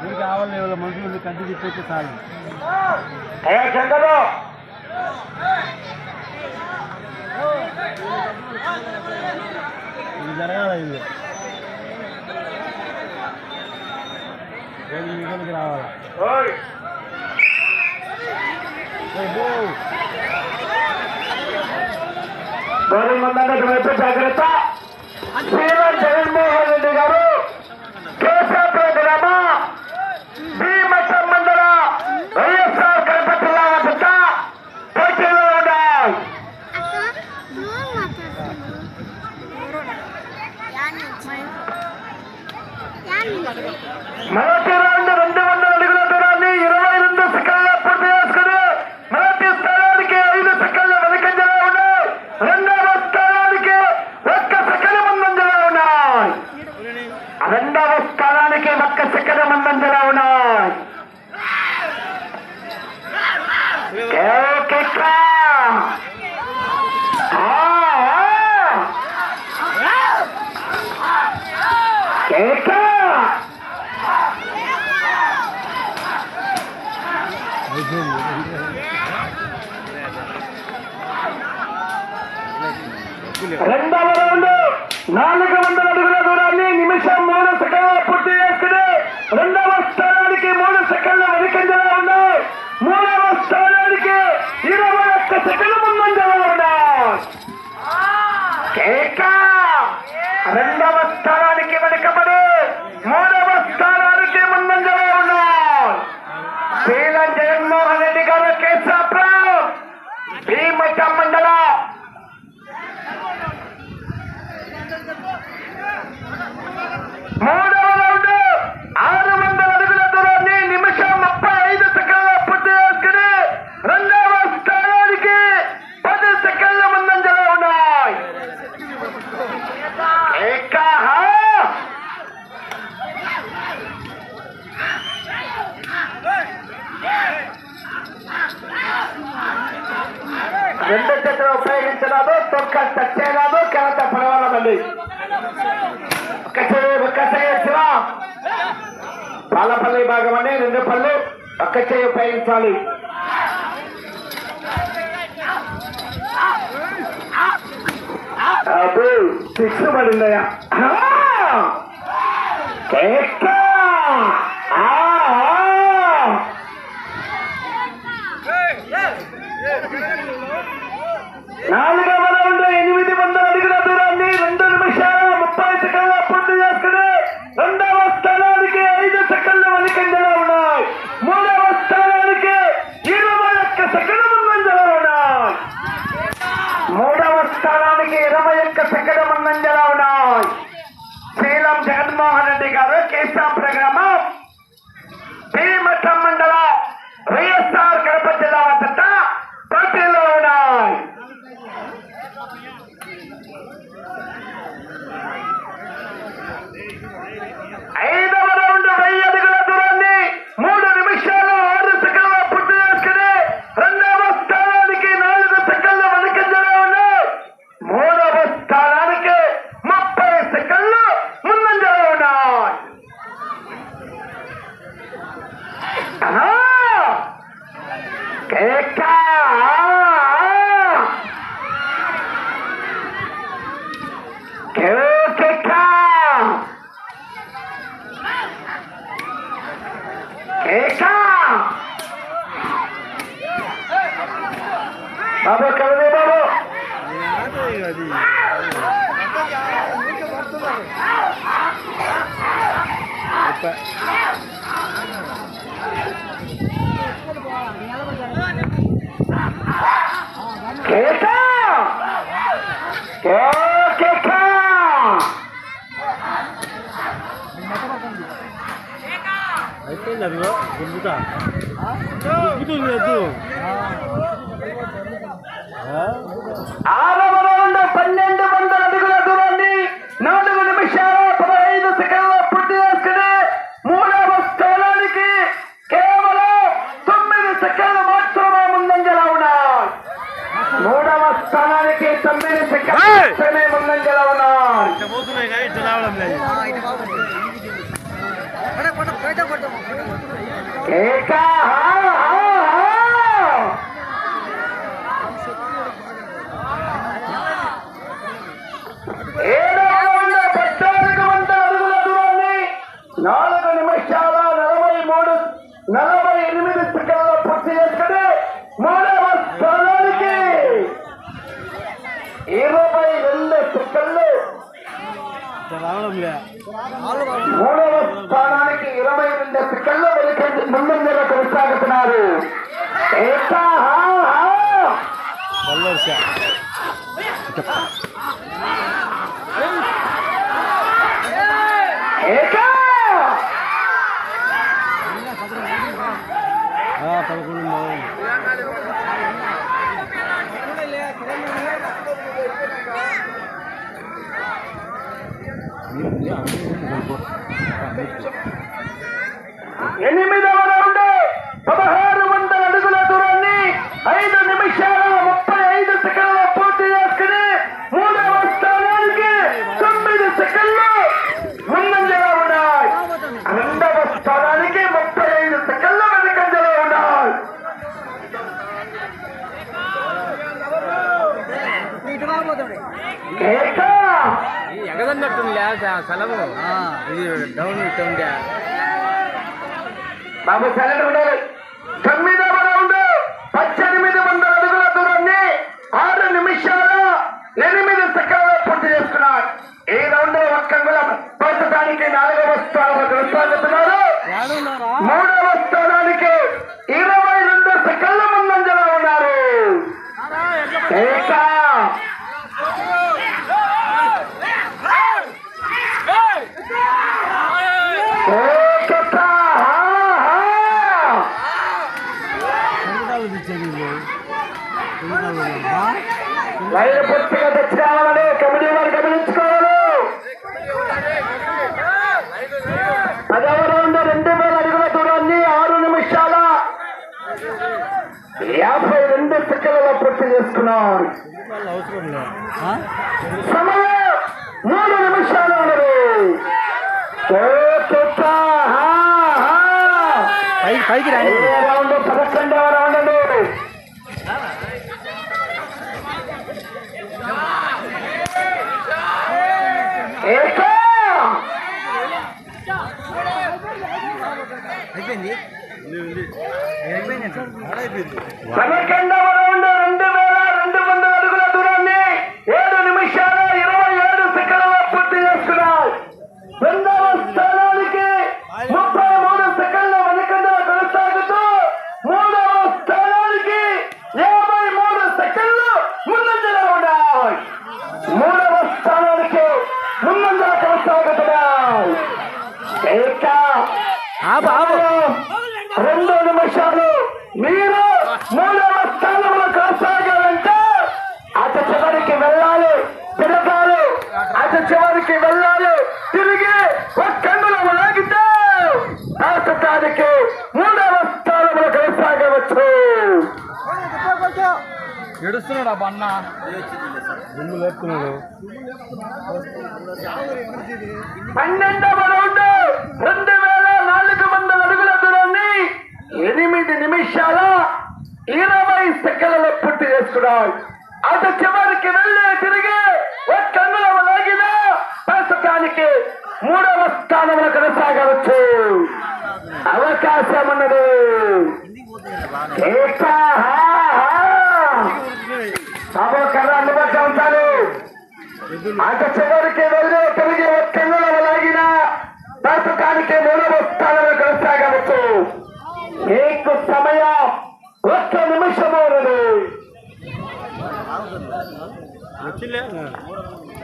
మీకు కావాలి ఎవరో మనుషులు కంటి తిప్పేస్తే చాలు. ఇది జరగాలి. ఇది వీడియోకి రావాలి. గవర్నమెంట్ వైపు జాగ్రత్త. శ్రీరామ్ జగన్మోహన్ రెడ్డి గారు కేశవపురం గ్రామ భీమసం మండల వైఎస్ఆర్ కడప జిల్లా వద్ద పోటీలో ఉన్నాయి. మొదటి రౌండ్ 200 అడుగుల దూరాన్ని 22 సెకండ్ల పూర్తి చేసుకుని మొదటి స్థానానికి 5 సెకండ్ల వెనుకంజలో ఉన్నాయి. రెండవ స్థానానికి 1 సెకండ్ ముందంజలో ఉన్నాయి. రెండవ స్థానానికి 1 సెకండ్ ముందంజలో ఉన్నాయి. రెండవ రౌండ్ 400 అడుగుల దూరాన్ని నిమిషం 3 సెకండ్ల పూర్తి చేసుకుని రెండవ స్థానానికి 3 సెకండ్ల వెనుకంజలో ఉన్నాయి. మూడవ స్థానానికి 21 సెకండ్ల ముందంజలో ఉన్నాయి. రెండవ స్థానానికి వెనుకబడి మూడవ స్థానానికి ముందంజలో ఉన్నాయి. శ్రీరామ్ జగన్మోహన్ రెడ్డి గారు కేశవపురం భీమసం మండల మూడవ రౌండ్ 600 అడుగుల దూరాన్ని నిమిషం 35 సెకండ్ల పూర్తి చేసుకుని రెండవ స్థానానికి 10 సెకండ్ల ముందంజలో ఉన్నాయి. రెండు చేతులు ఉపయోగించరాదు, తొక్క టచ్ చేయరాదు, కెరట పడవాలండి. పాలపల్లి భాగం అని 2 పళ్ళు ఒక్క చేయి ఉపయోగించాలి. అబ్బో 6 పడిందయ్యా. నాలుగవ రౌండ్ 800 అడుగుల దూరాన్ని 2 నిమిషాల 30 సెకండ్ల పూర్తి చేసుకుని రెండవ స్థానానికి 5 సెకండ్ల వెనుకంజలో ఉన్నాయి. మూడవ స్థానానికి 21 సెకండ్ల ముందంజలో ఉన్నాయి. మూడవ స్థానానికి 21 సెకండ్ల ముందంజలో ఉన్నాయి. శ్రీరామ్ జగన్మోహన్ రెడ్డి గారు కేశవపురం గ్రామం భీమసం మండల వైఎస్ఆర్ కడప జిల్లా వద్ద పోటీలో ఉన్నాయి. ఐదవ రౌండ్ 1000 అడుగుల దూరాన్ని 3 నిమిషాలు 6 సెకండ్ల పూర్తి చేసుకుని రెండవ స్థానానికి 4 సెకండ్ల వెనుకంజలో ఉన్నాయి. మూడవ స్థానానికి 30 సెకండ్లు ముందంజలో ఉన్నాయి. బాబు కలదే బాబు అయిపోయింది. అదిగో గుంజుతా గుంజుతుంది. ఆరవ రౌండ్ 1200 అడుగుల దూరాన్ని 4 నిమిషాల 15 సెకండ్ల పూర్తి చేసుకుని మూడవ స్థానానికి కేవలం 9 సెకండ్లు మాత్రమే ముందంజలో ఉన్నాయి. మూడవ స్థానానికి 9 సెకండ్లు ముందంజలో ఉన్నాయి. ఏకా నాలుగు నిమిషాల 48 సెకండ్ల పూర్తి చేసుకుని మూడవ స్థానానికి 22 సెకండ్లు మూడవ స్థానానికి 22 సెకండ్లు ముందంజలో కొనసాగుతున్నారు. ఎనిమిదవ రౌండ్ 1600 అడుగుల దూరాన్ని 5 నిమిషాల 35 సెకండ్ల పూర్తి చేసుకుని మూడవ స్థానానికి 9 సెకండ్లు ముందంజలో ఉన్నాయి. రెండవ స్థానానికి 35 సెకండ్లు వెనుకంజలో ఉన్నాయి. ఎగదన్నట్టుండే సెలవు ఇది డౌన్ ఉండే బాబు సెలవు ఉండాలి. 9వ రౌండ్ 1800 అడుగుల దూరాన్ని 6 నిమిషాల 8 సెకండ్ల పూర్తి చేసుకున్నారు. ఈ రౌండ్ లో ఒక్క అంగుళం ప్రస్తుతానికి 4వ స్థానంలో కొనసాగుతున్నారు. 3వ స్థానానికి 22 సెకండ్ల ముందంజలో ఉన్నారు. లైన్ పూర్తిగా తెచ్చి రావాలని కమిటీ వారు గమనించుకోవాలి. 10వ రౌండ్ 2000 అడుగుల దూరాన్ని 6 నిమిషాల 52 సెకండ్లలో పూర్తి చేసుకున్నారు. సమయం 3 నిమిషాలు ఉన్నది. పైకి రౌండ్ 11వ రౌండ్ అండి. పదకొండవ రౌండ్ 2200 అడుగుల దూరాన్ని 7 నిమిషాల 27 సెకండ్ల పూర్తి చేసుకున్నారు. రెండవ స్థానానికి 33 సెకండ్ల వెనుకంజలో కొనసాగుతూ మూడవ స్థానానికి 53 సెకండ్లు ముందంజలో ఉన్నాయి. మూడవ స్థానానికి ముందంజలో కొనసాగుతున్నాయి. 2 నిమిషాలు మీరు మూడవ స్థానంలో కొనసాగాలంటే అటు చివరికి వెళ్ళాలి, తిరగాలి, అటు చివరికి వెళ్ళాలి, తిరిగి ఒక్కంగులో లాగితే ప్రస్తుతానికి మూడవ స్థానంలో కొనసాగవచ్చు. ఏడుస్తున్నాడు ఆ బన్న ముందు లేపుతున్నాడు. 12వ రౌండ్ 2400 అడుగుల దూరాన్ని 8 నిమిషాల 20 సెకండ్లలో పూర్తి చేసుకున్నాడు. అటు చివరికి వెళ్ళి తిరిగి ఒక్క అంగుళం లాగిన ప్రస్తుతానికి మూడవ స్థానంలో కొనసాగవచ్చు. అవకాశం ఉన్నది. కర్ర అందుబాటులో ఉంటారు. అటు చివరికి వెళ్ళి తిరిగి ఒక్క అంగుళం లాగిన ప్రస్తుతానికి మూడవ స్థానంలో కొనసాగవచ్చు. మీకు సమయం 1 నిమిషము ఉన్నది.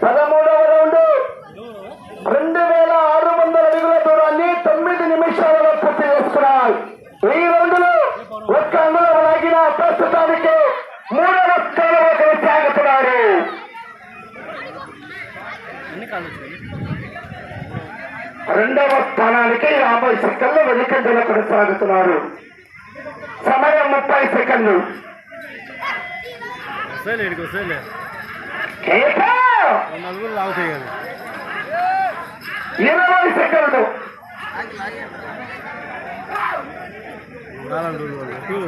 13వ రౌండ్ 2600 అడుగుల దూరాన్ని 9 నిమిషాలలో పూర్తి చేసుకున్నారు. ఈ రౌండ్ లో ఒక్క అంగుళం లాగిన ప్రస్తుతానికి మూడవ స్థానంలో కొనసాగుతున్నారు. రెండవ స్థానానికి 50 సెకండ్లు వెనుకంజలో కొనసాగుతున్నారు. సమయం 30 సెకండ్లు. 20 సెకండ్లు. నాలుగు రోజులు